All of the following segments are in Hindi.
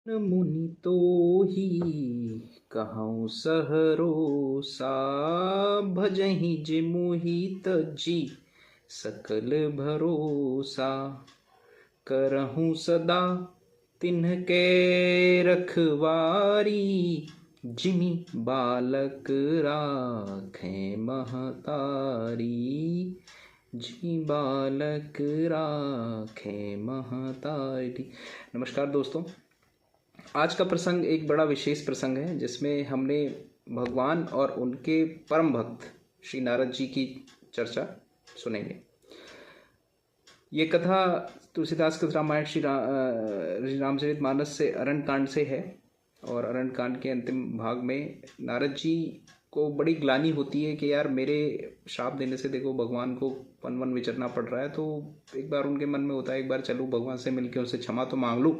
मुनि तो ही कहऊँ सहरोसा, भजहि जे मुहि तज्जी सकल भरोसा। करहूँ सदा तिन्हके रखवारी, जिमि बालक राखें महतारी। जी बालक राखें महतारी। नमस्कार दोस्तों, आज का प्रसंग एक बड़ा विशेष प्रसंग है जिसमें हमने भगवान और उनके परम भक्त श्री नारद जी की चर्चा सुनेंगे। ये कथा तुलसीदास कृत रामायण श्री रामचरितमानस से अरण्य कांड से है। और अरण्य कांड के अंतिम भाग में नारद जी को बड़ी ग्लानि होती है कि यार मेरे श्राप देने से देखो भगवान को वन वन विचरना पड़ रहा है। तो एक बार उनके मन में होता है एक बार चलूँ भगवान से मिलकर उनसे क्षमा तो मांग लूँ।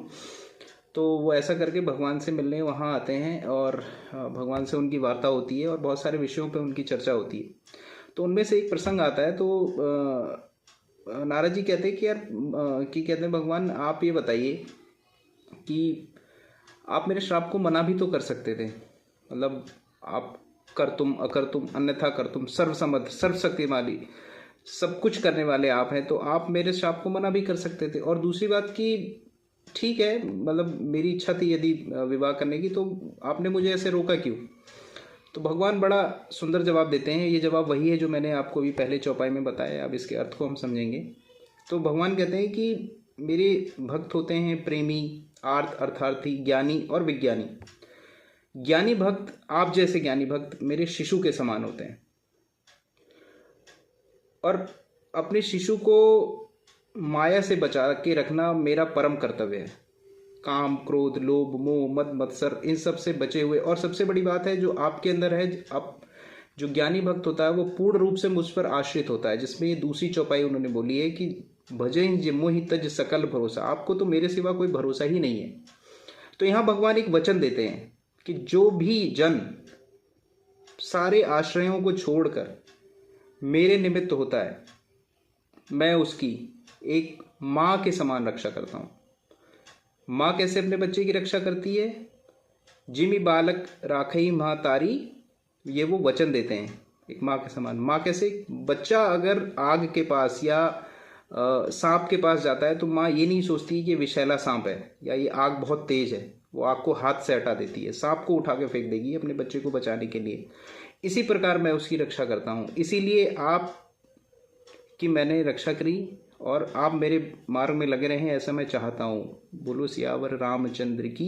तो वो ऐसा करके भगवान से मिलने वहाँ आते हैं और भगवान से उनकी वार्ता होती है और बहुत सारे विषयों पे उनकी चर्चा होती है। तो उनमें से एक प्रसंग आता है। तो नारद जी कहते हैं कि यार कहते हैं भगवान आप ये बताइए कि आप मेरे श्राप को मना भी तो कर सकते थे। मतलब आप कर तुम अकर तुम अन्यथा कर तुम सर्वसमर्थ सर्वशक्तिमानी सब कुछ करने वाले आप हैं। तो आप मेरे श्राप को मना भी कर सकते थे। और दूसरी बात कि ठीक है, मतलब मेरी इच्छा थी यदि विवाह करने की, तो आपने मुझे ऐसे रोका क्यों। तो भगवान बड़ा सुंदर जवाब देते हैं। ये जवाब वही है जो मैंने आपको भी पहले चौपाई में बताया। अब इसके अर्थ को हम समझेंगे। तो भगवान कहते हैं कि मेरे भक्त होते हैं प्रेमी, आर्त अर्थार्थी, ज्ञानी और विज्ञानी। ज्ञानी भक्त, आप जैसे ज्ञानी भक्त मेरे शिशु के समान होते हैं और अपने शिशु को माया से बचा के रखना मेरा परम कर्तव्य है। काम, क्रोध, लोभ, मोह, मद मत्सर इन सब से बचे हुए। और सबसे बड़ी बात है जो आपके अंदर है, आप जो ज्ञानी भक्त होता है वो पूर्ण रूप से मुझ पर आश्रित होता है। जिसमें ये दूसरी चौपाई उन्होंने बोली है कि भजहि जे मोहि तज सकल भरोसा। आपको तो मेरे सिवा कोई भरोसा ही नहीं है। तो यहाँ भगवान एक वचन देते हैं कि जो भी जन सारे आश्रयों को छोड़कर मेरे निमित्त होता है, मैं उसकी एक माँ के समान रक्षा करता हूँ। माँ कैसे अपने बच्चे की रक्षा करती है? जिमि बालक राखई महतारी, ये वो वचन देते हैं एक माँ के समान। माँ कैसे? बच्चा अगर आग के पास या सांप के पास जाता है तो माँ ये नहीं सोचती कि विषैला सांप है या ये आग बहुत तेज है। वो आग को हाथ से हटा देती है, सांप को उठा के फेंक देगी अपने बच्चे को बचाने के लिए। इसी प्रकार मैं उसकी रक्षा करता हूँ। इसीलिए आप की मैंने रक्षा करी और आप मेरे मार्ग में लगे रहें, ऐसा मैं चाहता हूँ। बोलो सियावर रामचंद्र की।